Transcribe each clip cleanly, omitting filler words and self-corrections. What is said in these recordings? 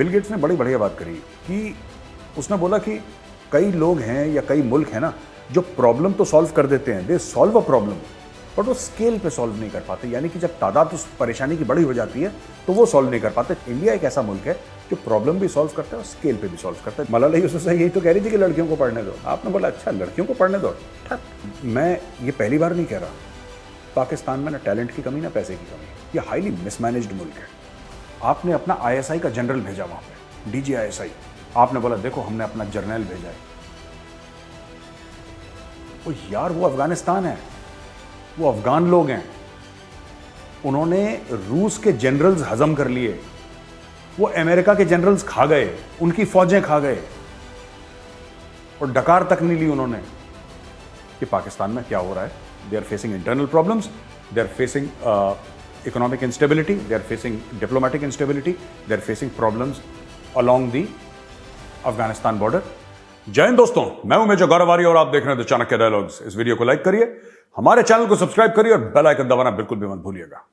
Bill Gates ने बड़ी बढ़िया बात करी कि उसने बोला कि कई लोग हैं या कई मुल्क हैं ना जो प्रॉब्लम तो सॉल्व कर देते हैं, they solve a problem, but वो स्केल पे सॉल्व नहीं कर पाते। यानी कि जब तादाद उस परेशानी की बड़ी हो जाती है तो वो सॉल्व नहीं कर पाते। इंडिया एक ऐसा मुल्क है जो प्रॉब्लम भी सॉल्व करता है और स्केल पे भी सॉल्व करता है। मलाला यूसुफज़ई यही तो कह रही थी कि लड़कियों को पढ़ने दो। आपने बोला अच्छा लड़कियों को पढ़ने दो, ठीक। मैं ये पहली बार नहीं कह रहा, पाकिस्तान में ना टैलेंट की कमी ना पैसे की कमी, ये हाईली मिसमैनेज्ड मुल्क है। आपने अपना ISI का जनरल भेजा वहां पे, DGISI, आपने बोला देखो हमने अपना जर्नल भेजा है। ओ यार वो अफगानिस्तान है, वो अफगान लोग हैं, उन्होंने रूस के जनरल्स हजम कर लिए, वो अमेरिका के जनरल्स खा गए, उनकी फौजें खा गए और डकार तक नहीं ली उन्होंने। कि पाकिस्तान में क्या हो रहा है, they are facing internal problems, they are facing economic instability, they are facing diplomatic instability, they are facing problems along the Afghanistan border. जय हिंद दोस्तों, मैं हूं मेजर गौरव आर्य और आप देख रहे हैं द चाणक्य डायलॉग्स। इस वीडियो को लाइक करिए, हमारे चैनल को सब्सक्राइब करिए और बेल आइकन दबाना बिल्कुल भी मत भूलिएगा।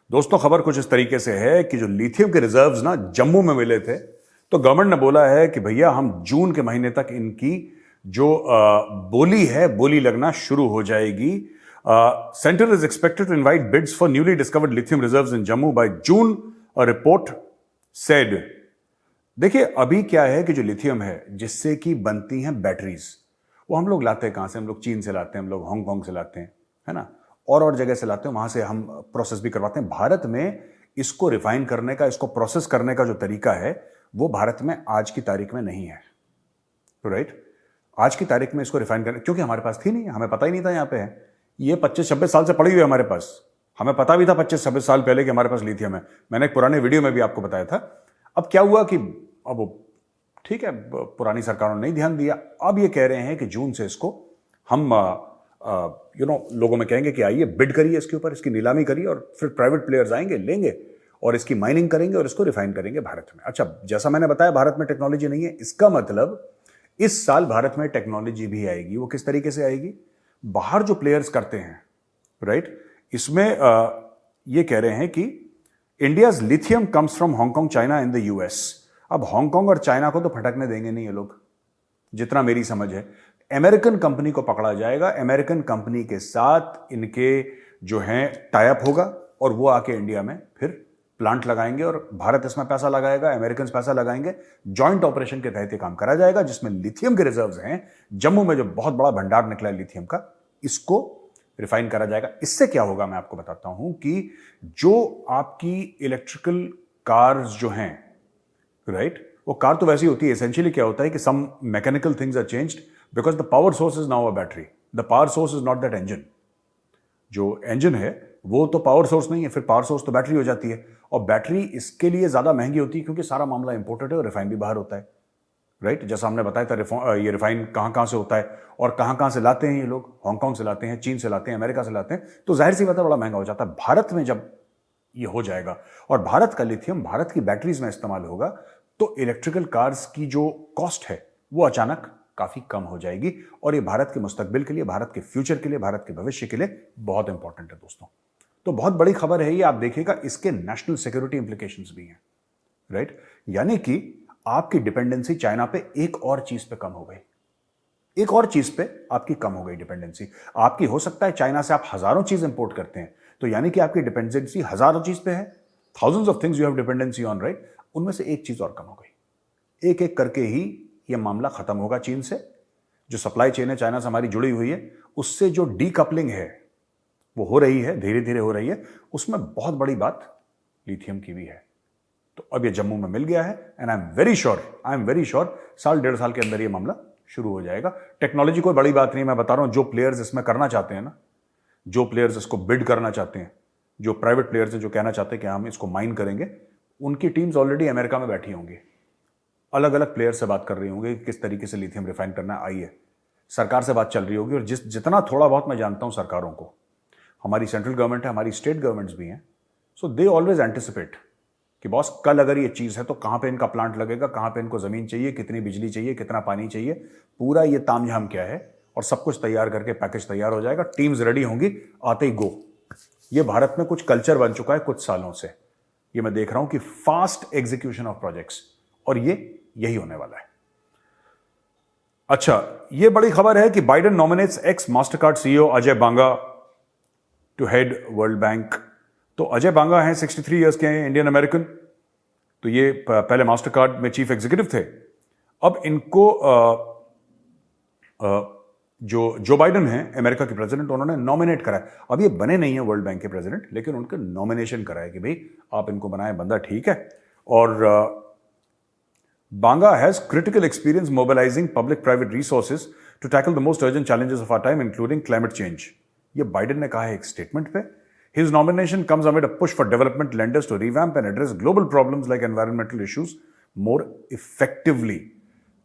दोस्तों खबर कुछ इस तरीके से है कि जो लिथियम के रिजर्व्स ना जम्मू में मिले थे, तो गवर्नमेंट ने बोला है कि भैया हम जून के महीने तक इनकी जो बोली है, बोली लगना शुरू हो जाएगी। Centre is expected to invite bids for newly discovered lithium reserves in Jammu by June, a report said. देखिए अभी क्या है कि जो लिथियम है जिससे कि बनती हैं बैटरीज, वो हम लोग लाते हैं कहां से? हम लोग चीन से लाते हैं, हम लोग हांगकांग से लाते हैं, है ना, और जगह से लाते हैं, वहां से हम प्रोसेस भी करवाते हैं। भारत में इसको रिफाइन करने का, इसको प्रोसेस करने का जो तरीका है वो भारत में आज की तारीख में नहीं है, राइट। आज की तारीख में इसको रिफाइन करने, क्योंकि हमारे पास थी नहीं, हमें पता ही नहीं था यहाँ पे है। ये 25-26 साल से पड़ी हुई है हमारे पास। हमें पता भी था 25-26 साल पहले कि हमारे पास लिथियम है। मैंने एक पुराने वीडियो में भी आपको बताया था। अब क्या हुआ कि अब ठीक है, पुरानी सरकारों ने नहीं ध्यान दिया। अब ये कह रहे हैं कि जून से इसको हम लोगों में कहेंगे कि आइए बिड करिए इसके ऊपर, इसकी नीलामी करिए और फिर प्राइवेट प्लेयर्स आएंगे, लेंगे और इसकी माइनिंग करेंगे और इसको रिफाइन करेंगे भारत में। अच्छा, जैसा मैंने बताया भारत में टेक्नोलॉजी नहीं है, इसका मतलब इस साल भारत में टेक्नोलॉजी भी आएगी। वो किस तरीके से आएगी? बाहर जो प्लेयर्स करते हैं, राइट, इसमें ये कह रहे हैं कि India's lithium comes from Hong Kong, China and the US। अब हांगकांग और चाइना को तो फटकने देंगे नहीं ये लोग, जितना मेरी समझ है। अमेरिकन कंपनी को पकड़ा जाएगा, अमेरिकन कंपनी के साथ इनके जो हैं टाई अप होगा और वो आके इंडिया में फिर प्लांट लगाएंगे और भारत इसमें पैसा लगाएगा, अमेरिकन पैसा लगाएंगे। जॉइंट ऑपरेशन के तहत ये काम करा जाएगा जिसमें लिथियम के रिजर्व्स हैं जम्मू में, जो बहुत बड़ा भंडार निकला है लिथियम का, इसको रिफाइन करा जाएगा। इससे क्या होगा मैं आपको बताता हूं कि जो आपकी इलेक्ट्रिकल कार्स जो हैं, राइट, वो कार तो वैसी होती है, एसेंशियली क्या होता है कि some mechanical things are changed because the power source is now a battery. The power source is not that engine. जो इंजन है वो तो पावर सोर्स नहीं है, फिर पावर सोर्स तो बैटरी हो जाती है, और बैटरी इसके लिए ज्यादा महंगी होती है क्योंकि सारा मामला इंपोर्टेड है और रिफाइन भी बाहर होता है, राइट। जैसा हमने बताया था, ये रिफाइन कहां से होता है और कहां से लाते हैं ये लोग? हांगकांग से लाते हैं, चीन से लाते हैं, अमेरिका से लाते हैं, तो जाहिर सी बात है बड़ा महंगा हो जाता है। भारत में जब ये हो जाएगा और भारत का लिथियम भारत की बैटरीज में इस्तेमाल होगा, तो इलेक्ट्रिकल कार्स की जो कॉस्ट है वो अचानक काफी कम हो जाएगी, और ये भारत के मुस्तकबिल के लिए, भारत के फ्यूचर के लिए, भारत के भविष्य के लिए बहुत इंपॉर्टेंट है दोस्तों। तो बहुत बड़ी खबर है ये, आप देखिएगा इसके नेशनल सिक्योरिटी इंप्लीकेशंस भी हैं, राइट। यानी कि आपकी डिपेंडेंसी चाइना पे एक और चीज पे कम हो गई, एक और चीज पे आपकी कम हो गई डिपेंडेंसी आपकी। हो सकता है चाइना से आप हजारों चीज इंपोर्ट करते हैं, तो यानी कि आपकी डिपेंडेंसी हजारों चीज पे है, thousands of things you have dependency on, right. उनमें से एक चीज और कम हो गई। एक एक करके ही ये मामला खत्म होगा। चीन से जो सप्लाई चेन है चाइना से हमारी जुड़ी हुई है, उससे जो डीकपलिंग है वो हो रही है, धीरे धीरे हो रही है। उसमें बहुत बड़ी बात लिथियम की भी है। तो अब ये जम्मू में मिल गया है, and I am very sure साल 1.5 साल के अंदर ये मामला शुरू हो जाएगा। टेक्नोलॉजी कोई बड़ी बात नहीं, मैं बता रहा हूं, जो प्लेयर्स इसमें करना चाहते हैं ना, जो प्लेयर्स इसको बिड करना चाहते हैं, जो प्राइवेट प्लेयर्स हैं जो कहना चाहते हैं कि हम इसको माइन करेंगे, उनकी टीम्स ऑलरेडी अमेरिका में बैठी होंगी, अलग अलग प्लेयर से बात कर रही होंगी कि किस तरीके से लिथियम रिफाइन करना आई है। सरकार से बात चल रही होगी, और जितना थोड़ा बहुत मैं जानता हूं सरकारों को, हमारी सेंट्रल गवर्नमेंट है, हमारी स्टेट गवर्नमेंट्स भी हैं, सो दे ऑलवेज एंटिसिपेट कि बॉस कल अगर ये चीज है तो कहां पे इनका प्लांट लगेगा, कहां पे इनको जमीन चाहिए, कितनी बिजली चाहिए, कितना पानी चाहिए, पूरा ये तामझाम क्या है, और सब कुछ तैयार करके पैकेज तैयार हो जाएगा, टीम्स रेडी होंगी, आते ही गो। ये भारत में कुछ कल्चर बन चुका है कुछ सालों से। ये मैं देख रहा हूं कि फास्ट एग्जीक्यूशन ऑफ प्रोजेक्ट्स, और ये यही होने वाला है। अच्छा, ये बड़ी खबर है कि Biden nominates ex Mastercard CEO Ajay Banga to head World Bank. तो अजय बांगा हैं 63 इयर्स के हैं, इंडियन अमेरिकन। तो ये पहले मास्टरकार्ड में चीफ एग्जीक्यूटिव थे। अब इनको जो बाइडेन हैं अमेरिका के प्रेसिडेंट, उन्होंने नॉमिनेट करा है। अब ये बने नहीं है वर्ल्ड बैंक के प्रेसिडेंट, लेकिन उनका नॉमिनेशन करा है कि भाई आप इनको बनाए, बंदा ठीक है। और Banga has critical experience mobilizing public-private resources to tackle the most urgent challenges of our time, including climate change. ये बाइडेन ने कहा है एक स्टेटमेंट पे। His nomination comes amid a push for development lenders to revamp and address global problems like environmental issues more effectively.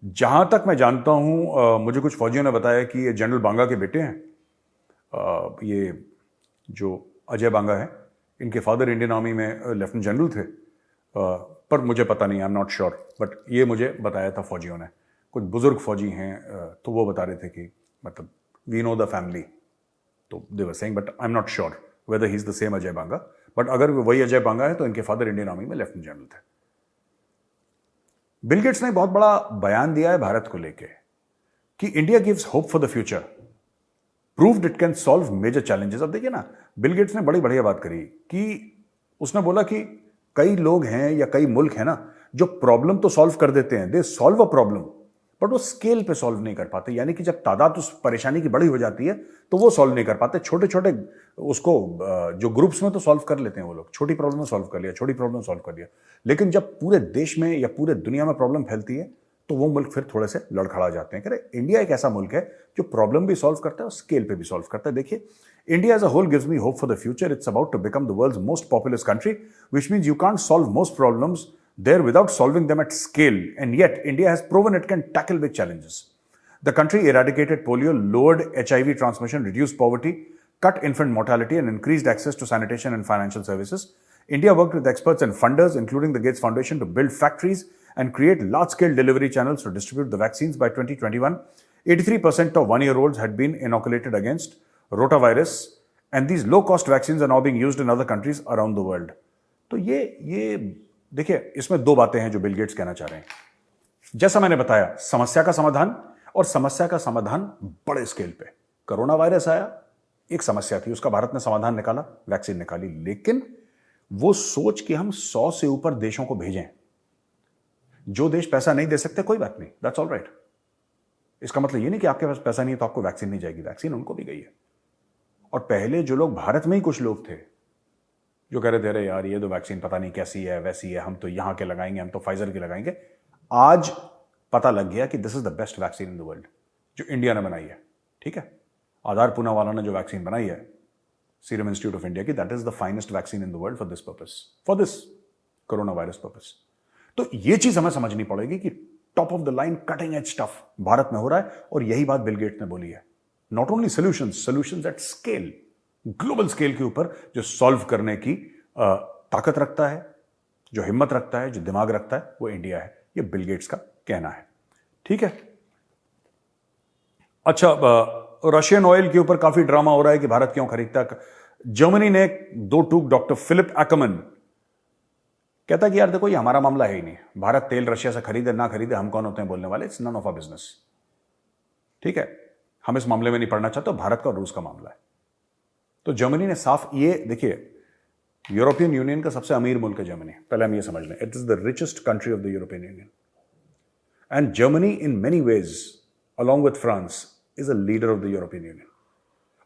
जहां तक मैं जानता हूं, मुझे कुछ फौजियों ने बताया कि ये जनरल बांगा के बेटे हैं। ये जो अजय बांगा है, इनके फादर इंडियन आर्मी में लेफ्टिनेंट जनरल थे। पर मुझे पता नहीं, आई एम नॉट श्योर, बट ये मुझे बताया था फौजियों ने। कुछ बुजुर्ग फौजी हैं, तो वो बता रहे थे कि मतलब वी नो द फैमिली, तो they were saying, but I am not sure whether he is the same Ajay Banga. But अगर वही अजय बांगा है तो इनके फादर इंडियन आर्मी में लेफ्टिनेंट जनरल थे। बिल गेट्स ने बहुत बड़ा बयान दिया है भारत को लेके कि India gives hope for the future, proved it can solve major challenges. अब देखिए ना, बिल गेट्स ने बड़ी बढ़िया बात करी कि उसने बोला कि कई लोग हैं या कई मुल्क हैं ना जो प्रॉब्लम तो सॉल्व कर देते हैं, they solve a problem, but वो स्केल पे सॉल्व नहीं कर पाते। यानी कि जब तादाद उस परेशानी की बड़ी हो जाती है तो वो सॉल्व नहीं कर पाते। छोटे छोटे उसको जो ग्रुप्स में तो सॉल्व कर लेते हैं वो लोग, छोटी प्रॉब्लम सॉल्व कर लिया, छोटी प्रॉब्लम सॉल्व कर लिया। लेकिन जब पूरे देश में या पूरे दुनिया में प्रॉब्लम फैलती है तो वो मुल्क फिर थोड़े से लड़खड़ा जाते हैं। कह रहे इंडिया एक ऐसा मुल्क है जो प्रॉब्लम भी सॉल्व करता है और स्केल पे भी सॉल्व करता है। देखिए, India as a whole gives me hope for the future. It's about to become the world's most populous country, which means you can't solve most problems there without solving them at scale. And yet, India has proven it can tackle big challenges. The country eradicated polio, lowered HIV transmission, reduced poverty, cut infant mortality, and increased access to sanitation and financial services. India worked with experts and funders, including the Gates Foundation, to build factories and create large-scale delivery channels to distribute the vaccines. By 2021, 83% of one-year-olds had been inoculated against rotavirus, and these low-cost vaccines are now being used in other countries around the world. तो ये देखिए, इसमें दो बातें हैं जो Bill Gates कहना चाह रहे हैं। जैसा मैंने बताया, समस्या का समाधान, और समस्या का समाधान बड़े स्केल पे। कोरोना वायरस आया, एक समस्या थी, उसका भारत ने समाधान निकाला, वैक्सीन निकाली। लेकिन वो सोच कि हम 100 से ऊपर देशों को भेजें, जो देश पैसा नहीं दे सकते कोई बात नहीं, दैट्स ऑल राइट। इसका मतलब ये नहीं कि आपके पास पैसा नहीं है तो आपको वैक्सीन नहीं जाएगी, वैक्सीन उनको भी गई है। और पहले जो लोग, भारत में ही कुछ लोग थे जो कह रहे थे अरे यार ये तो वैक्सीन पता नहीं कैसी है, वैसी है, हम तो यहां के लगाएंगे, हम तो फाइजर के लगाएंगे। आज पता लग गया कि this is the best vaccine in the world जो इंडिया ने बनाई है। ठीक है, आधार पूनावाला ने जो वैक्सीन बनाई है सीरम इंस्टीट्यूट ऑफ इंडिया की, that is the finest vaccine in the world for this purpose, for this corona virus purpose. तो ये चीज हमें समझनी पड़ेगी कि top of the line cutting edge stuff Bharat में हो रहा है, और यही बात बिल गेट्स ने बोली है। Not only solutions at scale, global scale के ऊपर जो सॉल्व करने की ताकत रखता है, जो हिम्मत रखता है, जो दिमाग रखता है, वो इंडिया है। ये बिल गेट्स का कहना है। ठीक है। अच्छा, रशियन ऑयल के ऊपर काफी ड्रामा हो रहा है कि भारत क्यों खरीदता है। जर्मनी ने दो टूक डॉक्टर फिलिप एक्करमैन कहता है कि यार देखो ये हमारा मामला है ही नहीं, भारत तेल रशिया से खरीदे ना खरीदे हम कौन होते हैं बोलने वाले, it's none of our business. ठीक है, हम इस मामले में नहीं पढ़ना चाहते, भारत का और रूस का मामला है। तो जर्मनी ने साफ, ये देखिए, यूरोपियन यूनियन का सबसे अमीर मुल्क है जर्मनी, पहले हम ये समझ लें, it is the richest country of the European union. And Germany in many ways along with France is a leader of the European union.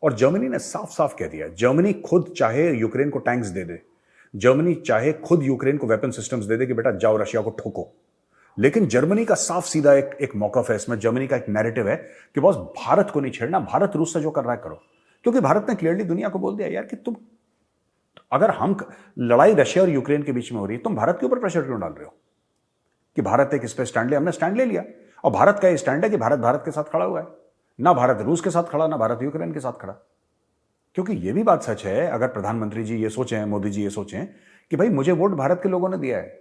और जर्मनी ने साफ साफ कह दिया, जर्मनी खुद चाहे यूक्रेन को टैंक्स दे दे, जर्मनी चाहे खुद यूक्रेन को वेपन सिस्टम्स दे दे कि बेटा जाओ रशिया को ठोको। लेकिन जर्मनी का साफ सीधा एक मौकफ है इसमें, जर्मनी का एक नैरेटिव है कि बॉस भारत को नहीं छेड़ना, भारत रूस से जो कर रहा है करो। क्योंकि भारत ने क्लियरली दुनिया को बोल दिया यार कि तुम, अगर हम लड़ाई रशिया और यूक्रेन के बीच में हो रही है, तुम भारत के ऊपर प्रेशर क्यों डाल रहे हो कि भारत एक इस पे स्टैंड ले। हमने स्टैंड ले लिया, और भारत का ये स्टैंड है कि भारत के साथ खड़ा हुआ है, ना भारत रूस के साथ खड़ा, ना भारत यूक्रेन के साथ खड़ा। क्योंकि ये भी बात सच है, अगर प्रधानमंत्री जी ये सोचें, मोदी जी ये सोचें कि भाई मुझे वोट भारत के लोगों ने दिया है,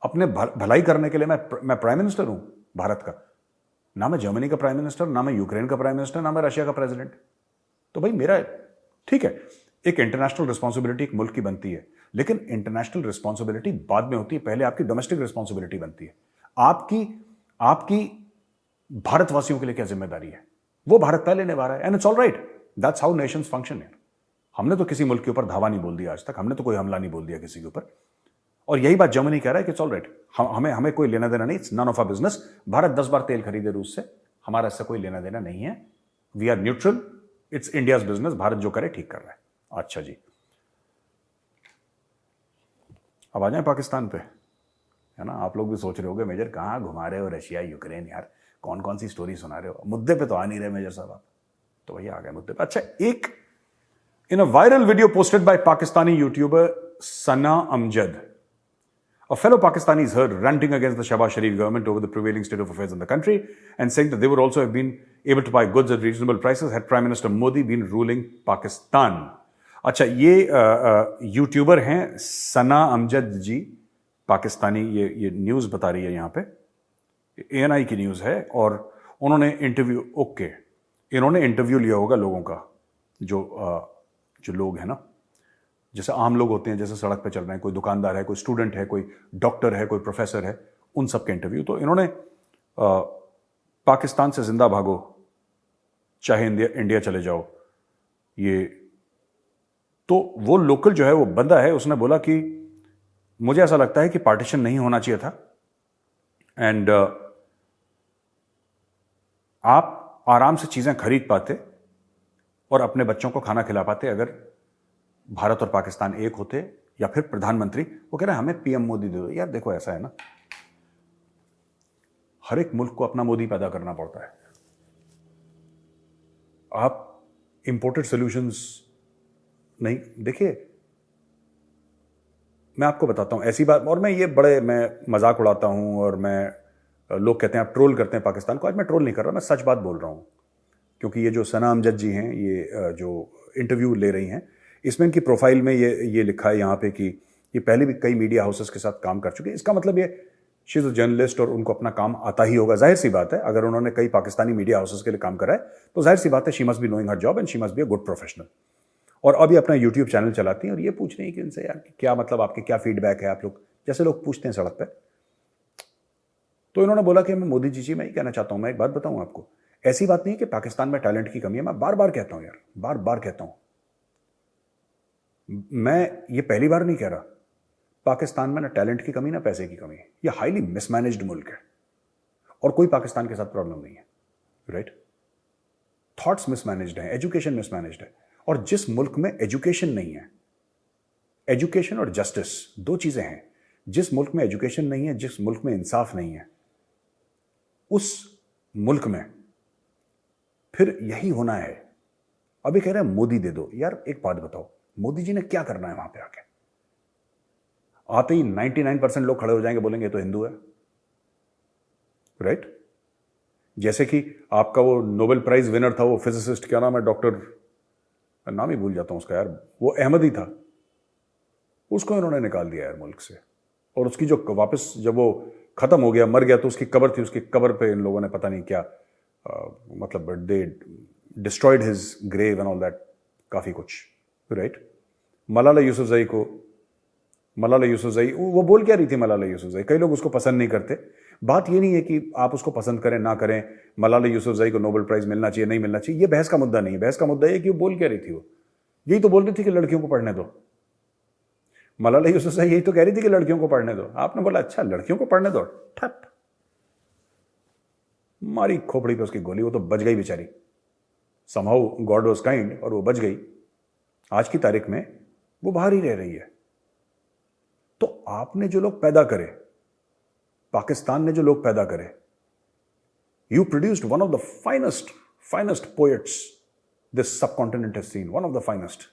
अपने भलाई करने के लिए मैं प्राइम मिनिस्टर हूं भारत का, ना मैं जर्मनी का प्राइम मिनिस्टर, ना मैं यूक्रेन का प्राइम मिनिस्टर, ना मैं रशिया का प्रेसिडेंट। तो भाई मेरा, ठीक है, एक इंटरनेशनल रिस्पॉन्सिबिलिटी एक मुल्क की बनती है, लेकिन इंटरनेशनल रिस्पॉन्सिबिलिटी बाद में होती है, पहले आपकी डोमेस्टिक रिस्पॉन्सिबिलिटी बनती है। आपकी आपकी भारतवासियों के लिए क्या जिम्मेदारी है? वो भारत पहले निभा रहा है, and it's all right, that's how Nations function है। हमने तो किसी मुल्क के ऊपर धावा नहीं बोल दिया आज तक, हमने तो कोई हमला नहीं बोल दिया किसी के ऊपर, और यही बात जर्मनी कह रहा है कि इट्स ऑल राइट, हमें कोई लेना देना नहीं, it's none of our business. Bharat 10 बार तेल खरीदे रूस से, हमारा इससे कोई लेना देना नहीं है, we are neutral, it's India's business, Bharat जो करे ठीक कर रहा है। अच्छा जी, अब आ जाए पाकिस्तान पे, है ना। आप लोग भी सोच रहे होगे मेजर कहाँ घुमा रहे हो, रशिया यूक्रेन, यार कौन कौन सी स्टोरी सुना रहे हो, मुद्दे पे तो आ नहीं रहे मेजर साहब आप। तो भैया आ गए मुद्दे पे। अच्छा, एक in a viral video posted by Pakistani YouTuber Sana Amjad, a fellow Pakistani is heard ranting against the Shahbaz Sharif government over the prevailing state of affairs in the country and saying that they would also have been able to buy goods at reasonable prices had Prime Minister Modi been ruling Pakistan. अच्छा, ये YouTuber हैं सना अमजद जी, पाकिस्तानी, ये news बता रही है यहाँ पे, ANI की न्यूज़ है, और उन्होंने इन्होंने इंटरव्यू लिया होगा लोगों का, जो लोग हैं ना, जैसे आम लोग होते हैं, जैसे सड़क पे चल रहे हैं, कोई दुकानदार है, कोई स्टूडेंट है, कोई डॉक्टर है, कोई प्रोफेसर है, उन सब के इंटरव्यू। तो इन्होंने पाकिस्तान से जिंदा भागो चाहे इंडिया चले जाओ, ये तो वो लोकल जो है, वो बंदा है, उसने बोला कि मुझे ऐसा लगता है कि पार्टीशन नहीं होना चाहिए था, एंड आप आराम से चीजें खरीद पाते और अपने बच्चों को खाना खिला पाते अगर भारत और पाकिस्तान एक होते, या फिर प्रधानमंत्री, वो कह रहे हैं हमें पीएम मोदी दे दो। यार देखो, ऐसा है ना, हर एक मुल्क को अपना मोदी पैदा करना पड़ता है। आप इंपोर्टेड सॉल्यूशंस नहीं, देखिए मैं आपको बताता हूं ऐसी बात, और मैं मजाक उड़ाता हूं, और लोग कहते हैं आप ट्रोल करते हैं पाकिस्तान को। आज मैं ट्रोल नहीं कर रहा, मैं सच बात बोल रहा हूं, क्योंकि ये जो सना अमजद जी हैं, ये जो इंटरव्यू ले रही हैं, इसमें इनकी प्रोफाइल में ये लिखा है यहाँ पे कि ये पहले भी कई मीडिया हाउसेस के साथ काम कर चुके हैं। इसका मतलब ये शी इज अ जर्नलिस्ट और उनको अपना काम आता ही होगा। जाहिर सी बात है, अगर उन्होंने कई पाकिस्तानी मीडिया हाउसेस के लिए काम करा है तो जाहिर सी बात है she must be knowing her job and she must be a good professional. और अभी अपना यूट्यूब चैनल चलाती हैं और ये पूछ रही हैं कि इनसे यार क्या मतलब, आपके क्या फीडबैक है, आप लोग जैसे लोग पूछते हैं सड़क पर। तो इन्होंने बोला कि मैं मोदी जी मैं ये कहना चाहता हूँ, मैं एक बात बताऊँ आपको, ऐसी बात नहीं है कि पाकिस्तान में टैलेंट की कमी है। मैं बार बार कहता हूँ यार, बार बार कहता हूँ, मैं ये पहली बार नहीं कह रहा, पाकिस्तान में ना टैलेंट की कमी ना पैसे की कमी है। ये हाईली मिसमैनेज्ड मुल्क है और कोई पाकिस्तान के साथ प्रॉब्लम नहीं है, राइट। थॉट्स मिसमैनेज्ड हैं, एजुकेशन मिसमैनेज्ड है, और जिस मुल्क में एजुकेशन नहीं है, एजुकेशन और जस्टिस दो चीजें हैं, जिस मुल्क में एजुकेशन नहीं है, जिस मुल्क में इंसाफ नहीं है, उस मुल्क में फिर यही होना है। अभी कह रहे हैं मोदी दे दो। यार एक बात बताओ, मोदी जी ने क्या करना है वहां पे आके? आते ही 99% लोग खड़े हो जाएंगे, बोलेंगे ये तो हिंदू है, राइट। जैसे कि आपका वो नोबेल प्राइज विनर था, वो फिजिसिस्ट, क्या नाम है, डॉक्टर, नाम ही भूल जाता हूं उसका यार, वो अहमदी था, उसको इन्होंने निकाल दिया यार मुल्क से। और उसकी जो वापस जब वो खत्म हो गया, मर गया, तो उसकी कब्र थी, उसकी कब्र पे इन लोगों ने पता नहीं क्या मतलब they destroyed his grave and all that, काफी कुछ, राइट। मलाला यूसुफजई वो बोल क्या रही थी मलाला यूसुफजई? कई लोग उसको पसंद नहीं करते। बात ये नहीं है कि आप उसको पसंद करें ना करें, मलाला यूसुफजई को नोबेल प्राइज मिलना चाहिए नहीं मिलना चाहिए, ये बहस का मुद्दा नहीं है। बहस का मुद्दा ये कि वो बोल क्या रही थी, वो यही तो बोल रही थी कि लड़कियों को पढ़ने दो। मलाला यूसुफजई यही तो कह रही थी कि लड़कियों को पढ़ने दो। आपने बोला अच्छा लड़कियों को पढ़ने दो, ठप मारी खोपड़ी पे उसकी गोली, वो तो बच गई बेचारी। समहाउ गॉड वाज काइंड और वो बच गई। आज की तारीख में वो बाहर ही रह रही है। तो आपने जो लोग पैदा करे, पाकिस्तान ने जो लोग पैदा करे, you produced one of the finest poets this subcontinent has seen, one of the finest.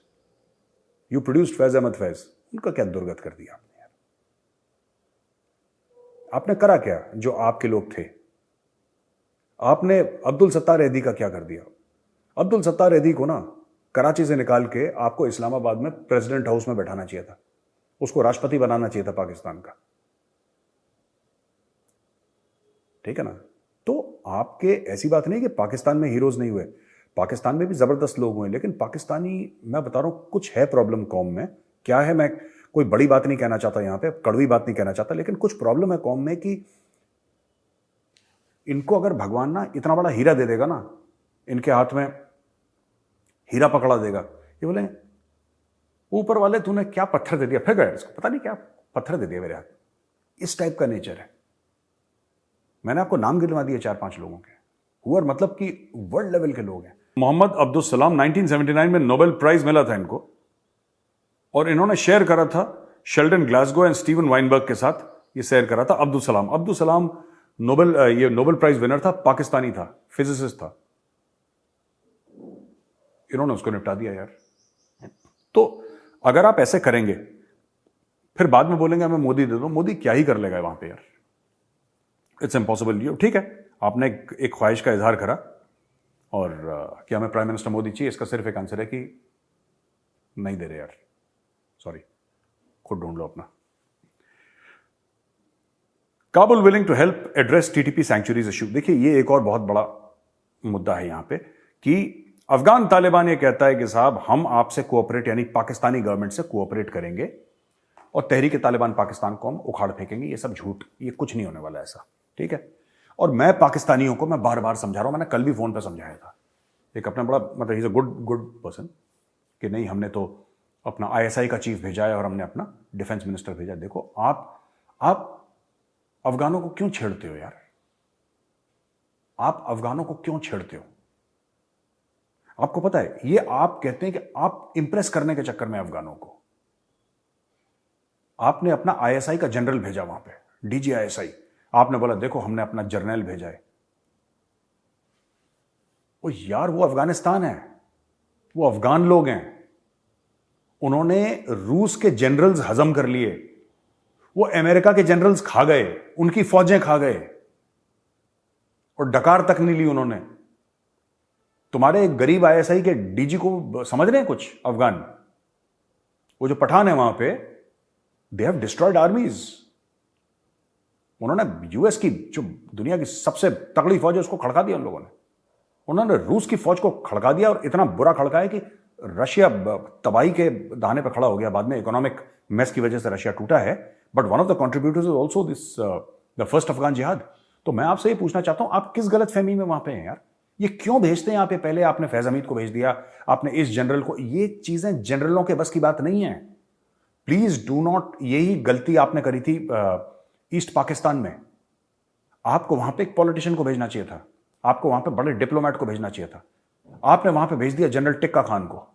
You produced Faiz Ahmad Faiz, उनका क्या दुर्गत कर दिया आपने यार? आपने करा क्या जो आपके लोग थे? आपने अब्दुल सत्तार एदी का क्या कर दिया? अब्दुल सत्तार एदी को ना कराची से निकाल के आपको इस्लामाबाद में प्रेसिडेंट हाउस में बैठाना चाहिए था, उसको राष्ट्रपति बनाना चाहिए था पाकिस्तान का, ठीक है ना। तो आपके ऐसी बात नहीं कि पाकिस्तान में हीरोज नहीं हुए, पाकिस्तान में भी जबरदस्त लोग हुए, लेकिन पाकिस्तानी, मैं बता रहा हूं कुछ है प्रॉब्लम कौम में। क्या है, मैं कोई बड़ी बात नहीं कहना चाहता यहां पे, कड़वी बात नहीं कहना चाहता, लेकिन कुछ प्रॉब्लम है कौम में कि इनको अगर भगवान ना इतना बड़ा हीरा दे देगा ना, इनके हाथ में हीरा पकड़ा देगा, ये बोले ऊपर वाले तूने क्या पत्थर दे दिया, फिर गया इसको पता नहीं क्या पत्थर दे दिया मेरे हाथ। इस टाइप का नेचर है। मैंने आपको नाम गिनवा दिए 4-5 लोगों के, हुआ मतलब कि वर्ल्ड लेवल के लोग हैं। मोहम्मद अब्दुल सलाम 1979 में नोबेल प्राइज मिला था इनको, और इन्होंने शेयर करा था Sheldon Glasgow and Steven Weinberg के साथ। ये शेयर करा था अब्दुल सलाम ये नोबेल प्राइज विनर था, पाकिस्तानी था, फिजिसिस्ट था। इन्होंने उसको निपटा दिया यार। तो अगर आप ऐसे करेंगे फिर बाद में बोलेंगे हमें मोदी दे दो, मोदी क्या ही कर लेगा वहां पे यार, इट्स इम्पॉसिबल। ठीक है, आपने एक ख्वाहिश का इजहार करा और कि हमें प्राइम मिनिस्टर मोदी चाहिए, इसका सिर्फ एक आंसर है कि नहीं दे रहे यार, सॉरी, खुद ढूंढ लो अपना। Kabul willing to help address TTP sanctuaries issue. देखिए ये एक और बहुत बड़ा मुद्दा है यहां पे कि अफगान तालिबान ये कहता है कि साहब हम आपसे कोऑपरेट, यानी पाकिस्तानी गवर्नमेंट से कोऑपरेट करेंगे और तहरीक तालिबान पाकिस्तान को हम उखाड़ फेंकेंगे। ये सब झूठ, ये कुछ नहीं होने वाला ऐसा, ठीक है। और मैं पाकिस्तानियों को मैं बार बार समझा रहा हूं, मैंने कल भी फोन पर समझाया था, एक अपना बड़ा मतलब he is a good person, कि नहीं हमने तो अपना आईएसआई का चीफ भेजा है और हमने अपना डिफेंस मिनिस्टर भेजा। देखो आप अफगानों को क्यों छेड़ते हो यार, आप अफगानों को क्यों छेड़ते हो? आपको पता है ये आप कहते हैं कि आप इंप्रेस करने के चक्कर में अफगानों को, आपने अपना आईएसआई का जनरल भेजा वहां पे, डीजी आईएसआई, आपने बोला देखो हमने अपना जर्नल भेजा है। ओ यार वो अफगानिस्तान है, वो अफगान लोग हैं, उन्होंने रूस के जनरल्स हजम कर लिए, वो अमेरिका के जनरल्स खा गए, उनकी फौजें खा गए और डकार तक नहीं ली उन्होंने। तुम्हारे गरीब आईएसआई के डीजी को समझ रहे हैं कुछ अफगान? वो जो पठान है वहां पे, दे हैव डिस्ट्रॉयड आर्मीज। उन्होंने यूएस की जो दुनिया की सबसे तगड़ी फौज है उसको खड़का दिया उन लोगों ने। उन्होंने रूस की फौज को खड़का दिया और इतना बुरा खड़काया कि रशिया तबाही के दाने पर खड़ा हो गया। बाद में इकोनॉमिक मेस की वजह से रशिया टूटा है, but one of the contributors is also this the first Afghan जिहाद। तो मैं आपसे ये पूछना चाहता हूं, आप किस गलत फहमी में वहां पे हैं यार? ये क्यों भेजते हैं यहाँ पे? पहले आपने फैज हमीद को भेज दिया, आपने इस जनरल को, ये चीजें जनरलों के बस की बात नहीं है। प्लीज डू नॉट, यही गलती आपने करी थी ईस्ट पाकिस्तान में। आपको वहां पे एक पॉलिटिशियन को भेजना चाहिए था, आपको वहां पे बड़े डिप्लोमेट को भेजना चाहिए था। आपने वहां पे भेज दिया जनरल टिक्का खान को,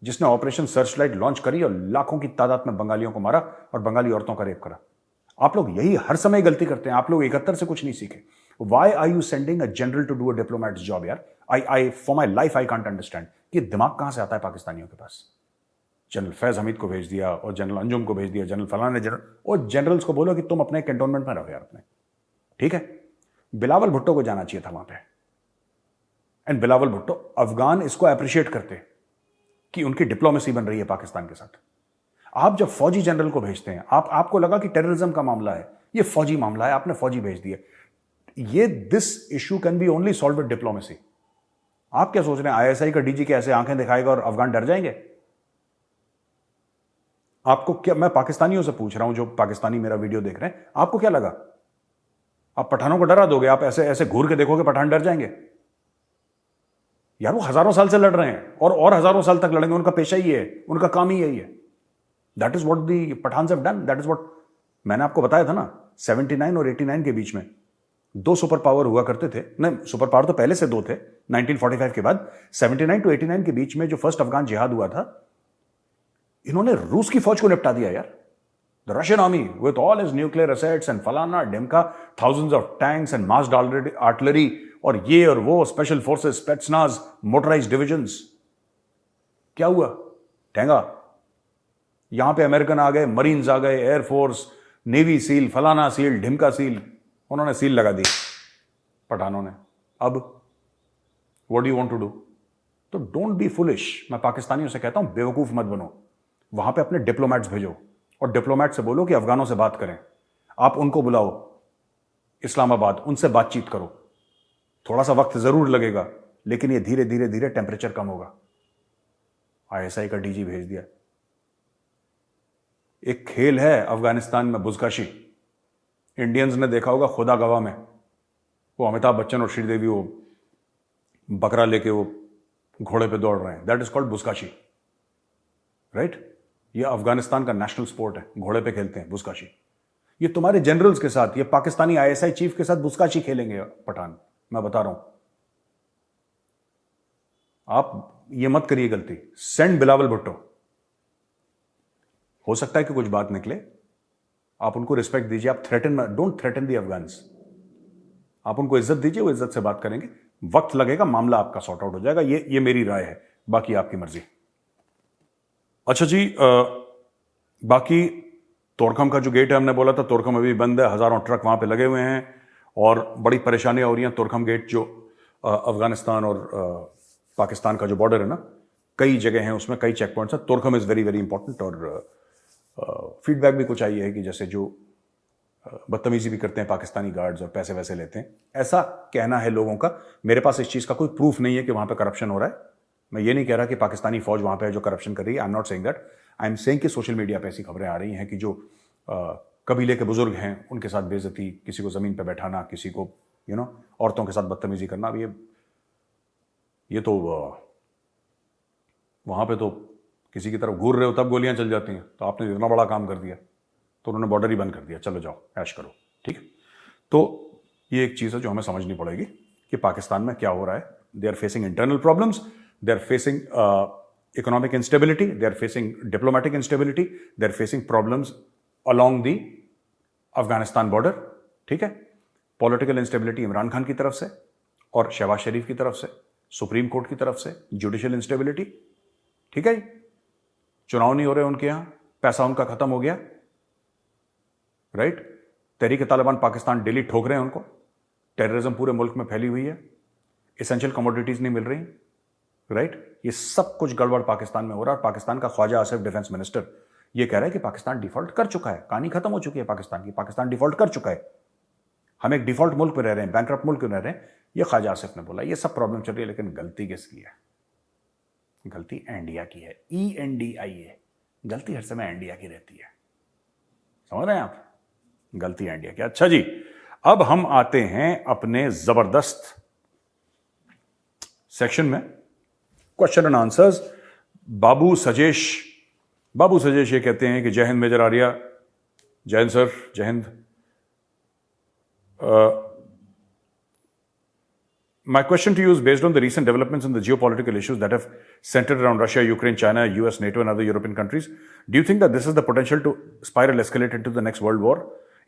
जिसने ऑपरेशन सर्चलाइट लॉन्च करी और लाखों की तादाद में बंगालियों को मारा और बंगाली औरतों का रेप करा। आप लोग यही हर समय गलती करते हैं। आप लोग 71 से कुछ नहीं सीखे। Why are you sending a general to do a diplomat's job यार? I for my life I can't understand कि दिमाग कहां से आता है पाकिस्तानियों के पास। जनरल फैज हमीद को भेज दिया और जनरल अंजुम को भेज दिया, जनरल फलाने जनरल, और जनरल्स को बोलो कि तुम अपने कैंटोनमेंट में रहो यार अपने, ठीक है। बिलावल भुट्टो को जाना चाहिए था वहां पे, एंड बिलावल भुट्टो अफगान इसको अप्रिशिएट करते कि उनकी डिप्लोमेसी बन रही है पाकिस्तान के साथ। आप जब फौजी जनरल को भेजते हैं, आपको लगा कि टेररिज्म का मामला है, ये फौजी मामला है, आपने फौजी भेज दिए। ये this issue can be only solve with diplomacy. आप क्या सोच रहे हैं आईएसआई का डीजी कैसे आंखें दिखाएगा और अफगान डर जाएंगे? आपको क्या, मैं पाकिस्तानियों से पूछ रहा हूं जो पाकिस्तानी मेरा वीडियो देख रहे हैं, आपको क्या लगा? आप पठानों को डरा दोगे? आप ऐसे ऐसे घूर के देखोगे पठान डर जाएंगे? यार वो हजारों साल से लड़ रहे हैं और हजारों साल तक लड़ेंगे, उनका पेशा ही है, उनका काम ही यही है। That is what the Pathans have done, that is what, मैंने आपको बताया था ना, 79 और 89 के बीच में 2 सुपर पावर हुआ करते थे। नहीं, सुपर पावर तो पहले से 2 थे 1945 के बाद। 79 टू 89 के बीच में जो फर्स्ट अफगान जिहाद हुआ था, इन्होंने रूस की फौज को निपटा दिया यार। The Russian army with all is nuclear assets and फलाना ढिमका, thousands of tanks and massed artillery और ये और वो, special forces, spetsnaz, motorised divisions. क्या हुआ? ठेंगा। यहां पे अमेरिकन आ गए, मरीन्स आ गए, एयरफोर्स, नेवी सील, फलाना सील, ढिमका सील, उन्होंने सील लगा दी पठानों ने। अब what do you want to do? तो डोंट बी फुलिश। मैं पाकिस्तानियों से कहता हूं बेवकूफ मत बनो। वहां पे अपने डिप्लोमेट्स भेजो और डिप्लोमेट से बोलो कि अफगानों से बात करें। आप उनको बुलाओ इस्लामाबाद, उनसे बातचीत करो। थोड़ा सा वक्त जरूर लगेगा, लेकिन ये धीरे धीरे धीरे टेम्परेचर कम होगा। आईएसआई का डीजी भेज दिया। एक खेल है अफगानिस्तान में बुजकाशी, इंडियंस ने देखा होगा खुदा गवाह में, वो अमिताभ बच्चन और श्रीदेवी वो बकरा लेके वो घोड़े पे दौड़ रहे हैं, दैट इज कॉल्ड बुस्काशी, राइट? ये अफगानिस्तान का नेशनल स्पोर्ट है, घोड़े पे खेलते हैं बुस्काशी। ये तुम्हारे जनरल्स के साथ, ये पाकिस्तानी आईएसआई चीफ के साथ बुस्काशी खेलेंगे पठान, मैं बता रहा हूं। आप ये मत करिए गलती। सेंड बिलावल भुट्टो, हो सकता है कि कुछ बात निकले, आप उनको रिस्पेक्ट दीजिए, आप डोंट थ्रेटन दी अफगान्स, आप उनको इज्जत दीजिए, वो इज्जत से बात करेंगे, वक्त लगेगा, मामला आपका सॉर्ट आउट हो जाएगा। ये मेरी राय है, बाकी आपकी मर्जी। अच्छा जी, बाकी तोरखम का जो गेट है, हमने बोला था तोरखम अभी बंद है, हजारों ट्रक वहां पे लगे हुए हैं और बड़ी परेशानियां हो रही हैं। तोरखम गेट जो अफगानिस्तान और पाकिस्तान का जो बॉर्डर है ना, कई जगह हैं उसमें, कई चेक पॉइंट्स हैं। Torkham is very very important. और फीडबैक भी कुछ आई है कि जैसे जो बदतमीजी भी करते हैं पाकिस्तानी गार्ड्स और पैसे वैसे लेते हैं, ऐसा कहना है लोगों का। मेरे पास इस चीज़ का कोई प्रूफ नहीं है कि वहां पे करप्शन हो रहा है। मैं ये नहीं कह रहा कि पाकिस्तानी फौज वहां पे है जो करप्शन कर रही है, आई am not saying that. I am saying कि सोशल मीडिया पे ऐसी खबरें आ रही हैं कि जो कबीले के बुजुर्ग हैं उनके साथ बेइज्जती, किसी को ज़मीन पर बैठाना, किसी को औरतों के साथ बदतमीजी करना। अब ये तो वहां पे तो किसी की तरफ घूर रहे हो तब गोलियां चल जाती हैं, तो आपने इतना बड़ा काम कर दिया तो उन्होंने बॉर्डर ही बंद कर दिया, चलो जाओ ऐश करो, ठीक है। तो ये एक चीज़ है जो हमें समझनी पड़ेगी कि पाकिस्तान में क्या हो रहा है। They are facing internal problems, they are facing economic instability, they are facing diplomatic instability, they are facing problems along the Afghanistan border, ठीक है। पॉलिटिकल इंस्टेबिलिटी इमरान खान की तरफ से और शहबाज शरीफ की तरफ से, सुप्रीम कोर्ट की तरफ से, जुडिशियल इंस्टेबिलिटी, ठीक है। चुनाव नहीं हो रहे उनके यहां, पैसा उनका खत्म हो गया, राइट। तहरीक तालिबान पाकिस्तान डेली ठोक रहे हैं उनको, टेररिज्म पूरे मुल्क में फैली हुई है, एसेंशियल कमोडिटीज नहीं मिल रही, राइट। ये सब कुछ गड़बड़ पाकिस्तान में हो रहा है। पाकिस्तान का ख्वाजा आसिफ डिफेंस मिनिस्टर ये कह रहा है कि पाकिस्तान डिफॉल्ट कर चुका है, कहानी खत्म हो चुकी है पाकिस्तान की, पाकिस्तान डिफॉल्ट कर चुका है, हम एक डिफॉल्ट मुल्क में रह रहे हैं, बैंकरप्ट मुल्क में रह रहे हैं, ये ख्वाजा आसिफ ने बोला। ये सब प्रॉब्लम चल रही है, लेकिन गलती किसकी है? गलती इंडिया की है। ENDIA, गलती हर समय इंडिया की रहती है, समझ रहे हैं आप? गलती इंडिया की। अच्छा जी, अब हम आते हैं अपने जबरदस्त सेक्शन में, क्वेश्चन एंड आंसर्स। बाबू सजेश ये कहते हैं कि जय हिंद मेजर आर्या। जय हिंद सर, जय Hind. My question to you is based on the recent developments in the geopolitical issues that have centered around Russia, Ukraine, China, US, NATO, and other European countries. Do you think that this has the potential to spiral escalate into the next world war?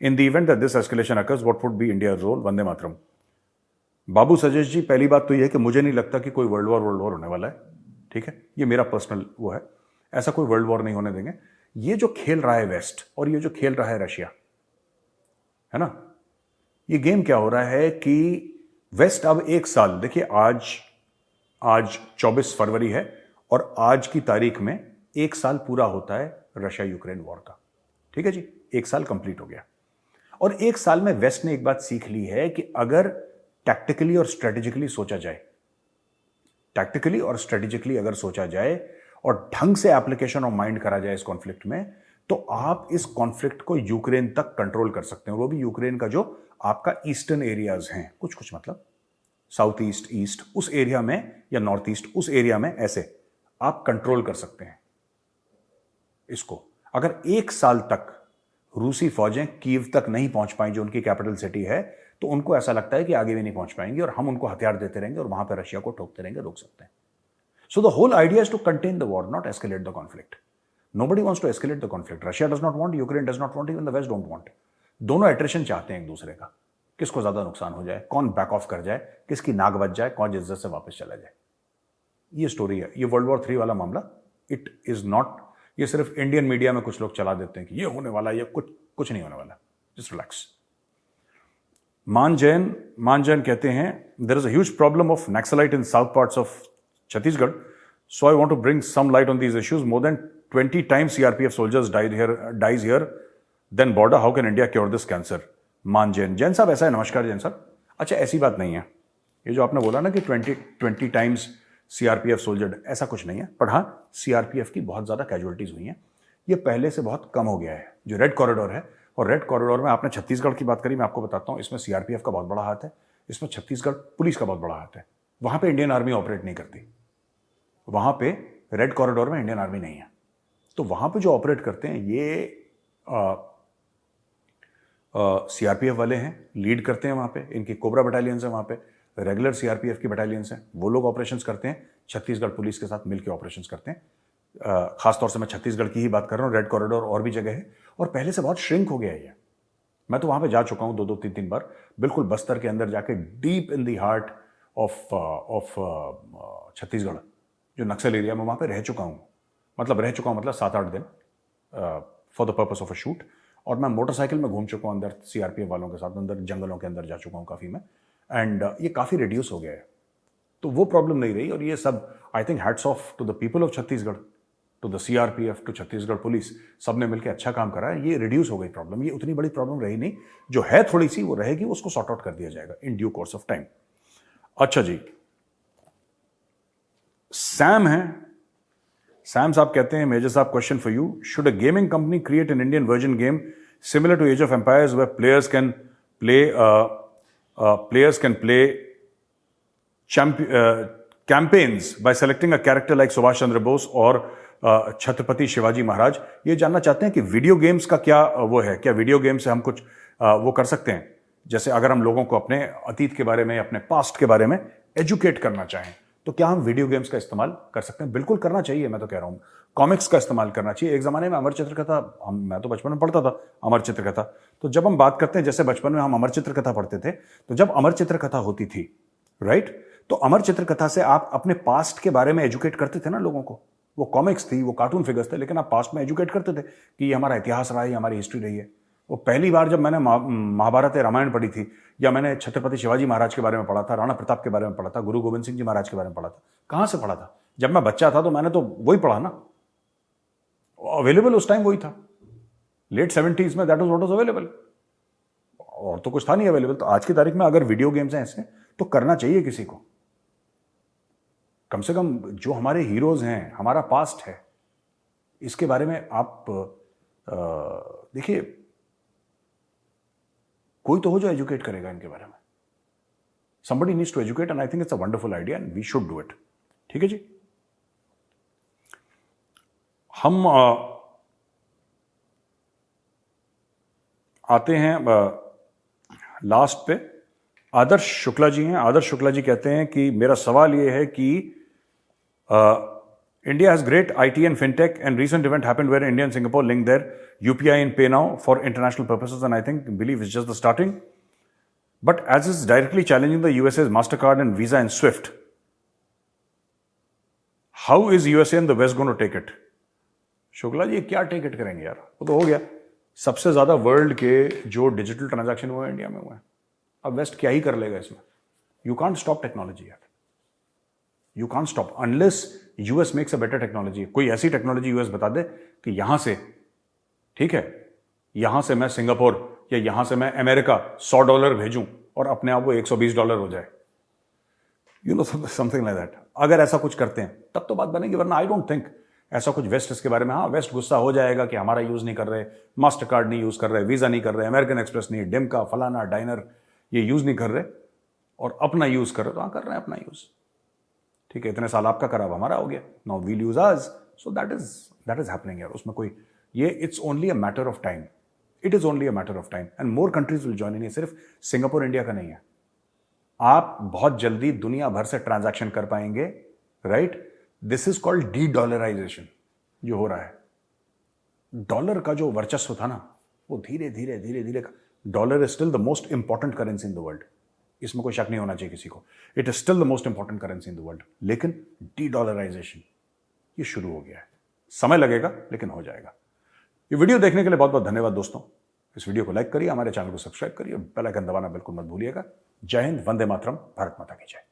In the event that this escalation occurs, what would be India's role? Vande Mataram. बाबू सजेश जी, पहली बात तो यह है कि मुझे नहीं लगता कि कोई वर्ल्ड वॉर होने वाला है, ठीक है। ये मेरा पर्सनल वो है, ऐसा कोई वर्ल्ड वॉर नहीं होने देंगे। ये जो खेल रहा है वेस्ट और ये जो खेल रहा है रशिया, है ना, ये गेम क्या हो रहा है कि वेस्ट अब एक साल, देखिए आज 24 फरवरी है और आज की तारीख में एक साल पूरा होता है रशिया यूक्रेन वॉर का, ठीक है जी, एक साल कंप्लीट हो गया। और एक साल में वेस्ट ने एक बात सीख ली है कि अगर टैक्टिकली और स्ट्रेटेजिकली सोचा जाए, टैक्टिकली और स्ट्रेटेजिकली अगर सोचा जाए और ढंग से एप्लीकेशन ऑफ माइंड करा जाए इस कॉन्फ्लिक्ट में, तो आप इस कॉन्फ्लिक्ट को यूक्रेन तक कंट्रोल कर सकते हैं। वो भी यूक्रेन का जो आपका ईस्टर्न एरियाज हैं, कुछ मतलब साउथ ईस्ट उस एरिया में, या नॉर्थ ईस्ट उस एरिया में, ऐसे आप कंट्रोल कर सकते हैं इसको। अगर एक साल तक रूसी फौजें कीव तक नहीं पहुंच पाई, जो उनकी कैपिटल सिटी है, तो उनको ऐसा लगता है कि आगे भी नहीं पहुंच पाएंगे और हम उनको हथियार देते रहेंगे और वहां पर रशिया को ठोकते रहेंगे, रोक सकते हैं। So the whole idea is to contain the war, not escalate the conflict. Nobody wants to escalate the conflict. Russia does not want, Ukraine does not want, even the west don't want. दोनों attrition चाहते हैं एक दूसरे का, किसको ज्यादा नुकसान हो जाए, कौन बैक ऑफ कर जाए, किसकी नाक बच जाए, कौन इज्जत से वापस चला जाए। ये स्टोरी है। ये वर्ल्ड वॉर 3 वाला मामला, इट इज नॉट, ये सिर्फ इंडियन मीडिया में कुछ लोग चला देते हैं कि ये होने वाला, ये कुछ नहीं होने वाला। Just relax. मान जैन कहते हैं, there is a huge problem of naxalite in south parts of Chhattisgarh, so I want to bring some light on these issues. More than 20 times CRPF soldiers dies here than border, how can India cure this cancer? Maan Jain साहब ऐसा है। नमस्कार जैन साहब। अच्छा, ऐसी बात नहीं है, ये जो आपने बोला ना कि 20 times CRPF सोल्जर, ऐसा कुछ नहीं है। पर हाँ, CRPF की बहुत ज़्यादा कैजुअलिटीज़ हुई हैं, ये पहले से बहुत कम हो गया है। जो रेड कॉरिडोर है, और रेड कॉरिडोर में आपने छत्तीसगढ़ की बात करी, मैं आपको बताता हूँ, इसमें CRPF का बहुत बड़ा हाथ है। इसमें छत्तीसगढ़ पुलिस का बहुत बड़ा हाथ है। वहां पे इंडियन आर्मी ऑपरेट नहीं करती, वहां पे रेड कॉरिडोर में इंडियन आर्मी नहीं है। तो वहां पे जो ऑपरेट करते हैं ये सीआरपीएफ वाले हैं, लीड करते हैं वहां पे, इनकी कोबरा बटालियंस है वहां पे, रेगुलर सीआरपीएफ की बटालियंस हैं, वो लोग ऑपरेशंस करते हैं, छत्तीसगढ़ पुलिस के साथ मिलकर ऑपरेशंस करते हैं। खासतौर से मैं छत्तीसगढ़ की ही बात कर रहा हूँ, रेड कॉरिडोर और भी जगह है और पहले से बहुत श्रिंक हो गया है ये। मैं तो वहां पे जा चुका हूं 2-2, 3-3 बार, बिल्कुल बस्तर के अंदर जाके deep in the heart of Chhattisgarh, जो नक्सल एरिया में, वहां पे रह चुका हूं। मतलब 7-8 दिन for the purpose of a shoot. और मैं मोटरसाइकिल में घूम चुका हूं अंदर सीआरपीएफ वालों के साथ, अंदर जंगलों के अंदर जा चुका हूं काफी में, एंड ये काफी रिड्यूस हो गया है, तो वो प्रॉब्लम नहीं रही। और ये सब I think hats off to the people of Chhattisgarh, to the CRPF, to Chhattisgarh police, सब ने मिलकर अच्छा काम करा है। ये रिड्यूस हो गई प्रॉब्लम, ये उतनी बड़ी प्रॉब्लम रही नहीं, जो है थोड़ी सी वो रहेगी, उसको सॉर्ट आउट कर दिया जाएगा in due course of time. अच्छा जी, सैम है, सैम साहब कहते हैं, मेजर साहब question for you, should a gaming company create an Indian version game similar to Age of Empires where players can play campaigns by selecting a character like Subhash Chandra Bose और छत्रपति शिवाजी महाराज? ये जानना चाहते हैं कि वीडियो गेम्स का क्या वो है, क्या वीडियो गेम से हम कुछ वो कर सकते हैं? जैसे अगर हम लोगों को अपने अतीत के बारे में, अपने पास्ट के बारे में एजुकेट करना चाहें, तो क्या हम वीडियो गेम्स का इस्तेमाल कर सकते हैं? बिल्कुल करना चाहिए, मैं तो कह रहा हूं। कॉमिक्स का इस्तेमाल करना चाहिए। एक जमाने में अमर चित्रकथा, मैं तो बचपन में पढ़ता था अमर चित्रकथा, तो जब हम बात करते हैं, जैसे बचपन में हम अमर चित्रकथा पढ़ते थे, तो जब अमर चित्रकथा होती थी, राइट, तो अमर चित्रकथा से आप अपने पास्ट के बारे में एजुकेट करते थे ना लोगों को। वो कॉमिक्स थी, वो कार्टून फिगर्स थे, लेकिन आप पास्ट में एजुकेट करते थे कि ये हमारा इतिहास रहा है, हमारी हिस्ट्री रही है। वो पहली बार जब मैंने महाभारत या रामायण पढ़ी थी, या मैंने छत्रपति शिवाजी महाराज के बारे में पढ़ा था, राणा प्रताप के बारे में पढ़ा था, गुरु गोविंद सिंह जी महाराज के बारे में पढ़ा था, कहां से पढ़ा था? जब मैं बच्चा था तो मैंने तो वही पढ़ा ना, अवेलेबल उस टाइम वही था, लेट 70s में, that was what was available, और तो कुछ था नहीं अवेलेबल। तो आज की तारीख में अगर वीडियो गेम्स हैं ऐसे, तो करना चाहिए किसी को, कम से कम जो हमारे हीरोज हैं, हमारा पास्ट है, इसके बारे में आप देखिए, कोई तो हो जो एजुकेट करेगा इनके बारे में। somebody needs to educate and I think it's a wonderful idea and we should do it। ठीक है जी। हम आते हैं लास्ट पे। आदर्श शुक्ला जी हैं। आदर्श शुक्ला जी कहते हैं कि मेरा सवाल ये है कि India has great IT and fintech, and recent event happened where India and Singapore linked their UPI and Pay Now for international purposes, and I believe it's just the starting. But as it's directly challenging the USA's MasterCard and Visa and SWIFT, how is USA and the West going to take it? Shukla ji क्या take it करेंगे यार, वो तो हो गया। सबसे ज्यादा world के जो डिजिटल ट्रांजैक्शन हुए इंडिया में हुए हैं, अब वेस्ट क्या ही कर लेगा इसमें? यू कांट स्टॉप टेक्नोलॉजी यार, you can't stop unless US makes a better technology. कोई ऐसी टेक्नोलॉजी यूएस बता दे कि यहां से, ठीक है, यहां से मैं सिंगापुर या यहां से मैं अमेरिका $100 भेजूं और अपने आप वो $120 हो जाए, you know, something like that. अगर ऐसा कुछ करते हैं तब तो बात बनेगी, वरना आई डोंट थिंक ऐसा कुछ वेस्ट इसके बारे में। हाँ, वेस्ट गुस्सा हो जाएगा कि हमारा यूज नहीं कर रहे, मास्टर कार्ड नहीं यूज कर रहे, वीजा नहीं कर रहे, अमेरिकन एक्सप्रेस नहीं, डिमका, फलाना, डाइनर, ये यूज नहीं कर रहे और अपना यूज कर रहे। तो हाँ, कर रहे हैं अपना यूज, ठीक है, इतने साल आपका करा, अब हमारा हो गया, now we'll use us, so that is happening यार। उसमें कोई ये, it's only a matter of time, it is only a matter of time and more countries will join in. सिर्फ सिंगापुर इंडिया का नहीं है, आप बहुत जल्दी दुनिया भर से ट्रांजैक्शन कर पाएंगे, right. This is called de dollarization जो हो रहा है। डॉलर का जो वर्चस्व था ना, वो धीरे धीरे धीरे धीरे, dollar is still the most important currency in the world, इसमें कोई शक नहीं होना चाहिए किसी को। It is still the most important currency in the world, लेकिन डी डॉलराइजेशन ये शुरू हो गया है। समय लगेगा लेकिन हो जाएगा। ये वीडियो देखने के लिए बहुत बहुत धन्यवाद दोस्तों। इस वीडियो को लाइक करिए, हमारे चैनल को सब्सक्राइब करिए, बेल आइकन दबाना बिल्कुल मत भूलिएगा। जय हिंद, वंदे मातरम, भारत माता की जय।